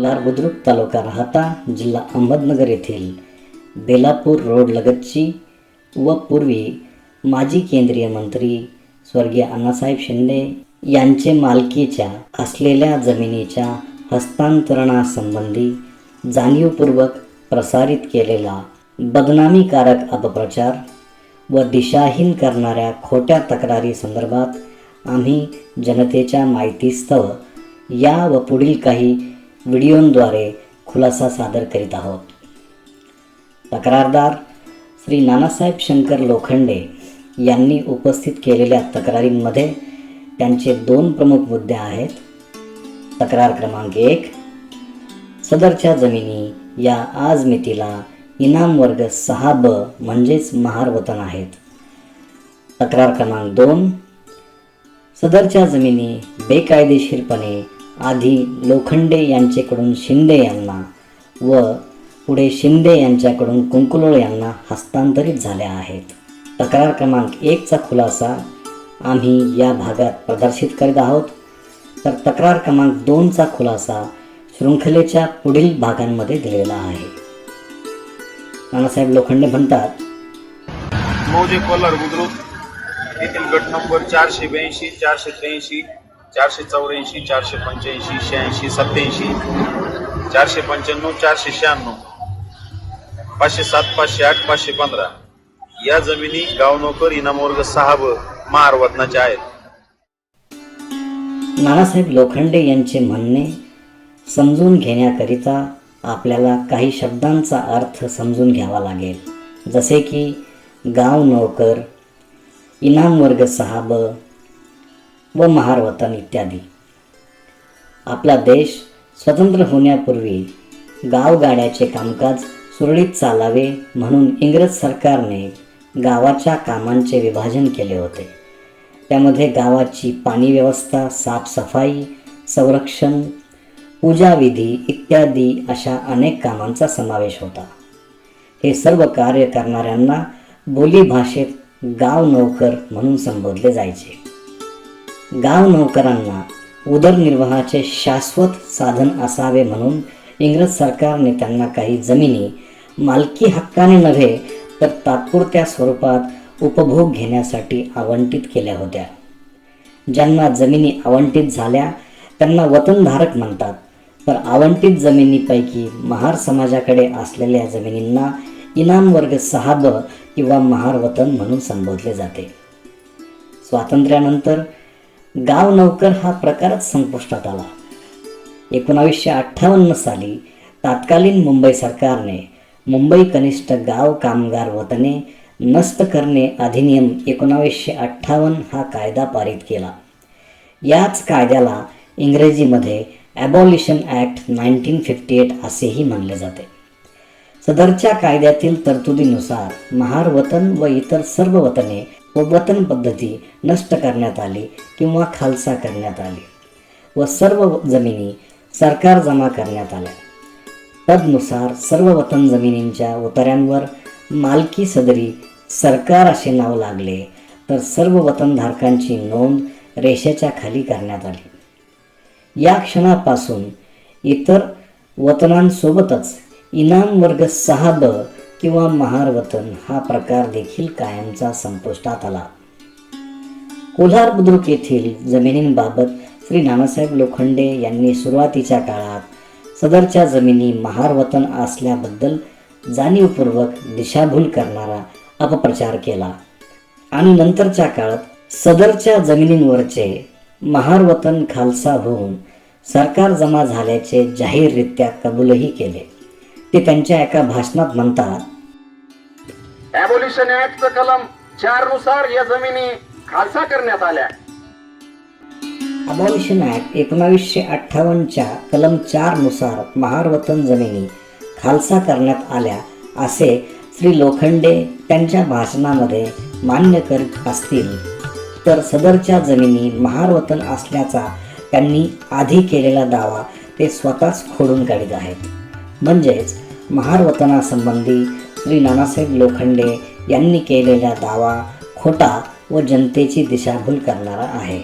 कोलार बुद्रुक तालुका राहता जिल्हा अहमदनगर येथील बेलापूर रोड लगतची व पूर्वी माजी केंद्रीय मंत्री स्वर्गीय अण्णासाहेब शिंदे यांचे मालकीच्या असलेल्या जमिनीच्या हस्तांतरणासंबंधी जाणीवपूर्वक प्रसारित केलेला बदनामीकारक अपप्रचार व दिशाहीन करणाऱ्या खोट्या तक्रारी संदर्भात आम्ही जनतेच्या माहितीस्तव या व पुढील काही व्हिडिओंद्वारे खुलासा सादर करीत आहोत। तक्रारदार श्री नानासाहेब शंकर लोखंडे यांनी उपस्थित केलेल्या तक्रारींमध्ये त्यांचे 2 प्रमुख मुद्दे आहेत। तक्रार क्रमांक 1, सदरच्या जमिनी या आज मितीला इनाम वर्ग 6ब म्हणजेच महार वतन आहेत। तक्रार क्रमांक 2, सदरच्या जमिनी बेकायदेशीरपणे आधी लोखंडे यांच्याकडून शिंदे यांना व पुढे शिंदे यांच्याकडून कुंकुलोळ यांना हस्तांतरित झाल्या आहेत। तक्रार क्रमांक 1चा खुलासा आम्ही या भागात प्रदर्शित करीत आहोत, तर तक्रार क्रमांक 2चा खुलासा शृंखलेच्या पुढील भागांमध्ये दिलेला आहे। नानासाहेब लोखंडे म्हणतात, मौजे कोलार बुद्रुक येथील गट नंबर 482, 483, 484, 485, 86, 87, 495, 496, 507, 508, 515 या जमिनी गाव नोकर इनाम वर्ग 6ब महार वतनाच्या आहेत। नानासाहेब लोखंडे यांचे म्हणणे समजून घेण्याकरिता आपल्याला काही शब्दांचा अर्थ समजून घ्यावा लागेल, जसे की गाव नोकर, इनाम वर्ग 6ब व महार वतन इत्यादी। आपला देश स्वतंत्र होण्यापूर्वी गावगाड्याचे कामकाज सुरळीत चालावे म्हणून इंग्रज सरकारने गावाच्या कामांचे विभाजन केले होते। त्यामध्ये गावाची पाणी व्यवस्था, साफसफाई, संरक्षण, पूजाविधी इत्यादी अशा अनेक कामांचा समावेश होता। हे सर्व कार्य करणाऱ्यांना बोलीभाषेत गाव नोकर म्हणून संबोधले जायचे। गाव नोकरांना उदरनिर्वाहाचे शाश्वत साधन असावे म्हणून इंग्रज सरकारने त्यांना काही जमिनी मालकी हक्काने नव्हे तर तात्पुरत्या स्वरूपात उपभोग घेण्यासाठी आवंटित केल्या होत्या। ज्यांना जमिनी आवंटित झाल्या त्यांना वतनधारक म्हणतात, तर आवंटित जमिनीपैकी महार समाजाकडे असलेल्या जमिनींना इनाम वर्ग 6ब किंवा महार वतन म्हणून संबोधले जाते। स्वातंत्र्यानंतर गाव नोकर हा प्रकारच संपुष्टात आला। 1958 साली तत्कालीन मुंबई सरकारने मुंबई कनिष्ठ गाव कामगार वतने नष्ट करणे अधिनियम 1958 हा कायदा पारित केला। याच कायद्याला इंग्रजीमध्ये ॲबॉलिशन ॲक्ट 1958 असेही म्हणले जाते। सदरच्या कायद्यातील तरतुदीनुसार महार वतन व इतर सर्व वतने व वतन पद्धती नष्ट करण्यात आली किंवा खालसा करण्यात आली व सर्व जमिनी सरकार जमा करण्यात आल्या। तदनुसार सर्व वतन जमिनींच्या उतार्यांवर मालकी सदरी सरकार असे नाव लागले, तर सर्व वतनधारकांची नोंद रेषेच्या खाली करण्यात आली। या क्षणापासून इतर वतनांसोबतच इनाम वर्ग 6ब किंवा महार वतन हा प्रकार देखील कायमचा संपुष्टात आला। कोलार बुद्रुक येथील जमिनींबाबत श्री नानासाहेब लोखंडे यांनी सुरुवातीच्या काळात सदरच्या जमिनी महार वतन असल्याबद्दल जाणीवपूर्वक दिशाभूल करणारा अपप्रचार केला आणि नंतरच्या काळात सदरच्या जमिनींवरचे महार वतन खालसा होऊन सरकार जमा झाल्याचे जाहीररित्या कबूलही केले। ते त्यांच्या एका भाषणात म्हणतात, ॲबॉलिशन ॲक्ट कलम 4 नुसार या जमिनी खालसा करण्यात आल्या। ॲबॉलिशन ॲक्ट 1958च्या कलम 4 नुसार महार वतन जमिनी खालसा करण्यात आल्या असे श्री लोखंडे त्यांच्या भाषणामध्ये मान्य करीत असतील, तर सदरच्या जमिनी महार वतन असल्याचा त्यांनी आधी केलेला दावा ते स्वतःच खोडून काढीत आहेत। म्हणजेच महार वतनासंबंधी श्री नानासाहेब लोखंडे यांनी केलेला दावा खोटा व जनतेची दिशाभूल करणारा आहे।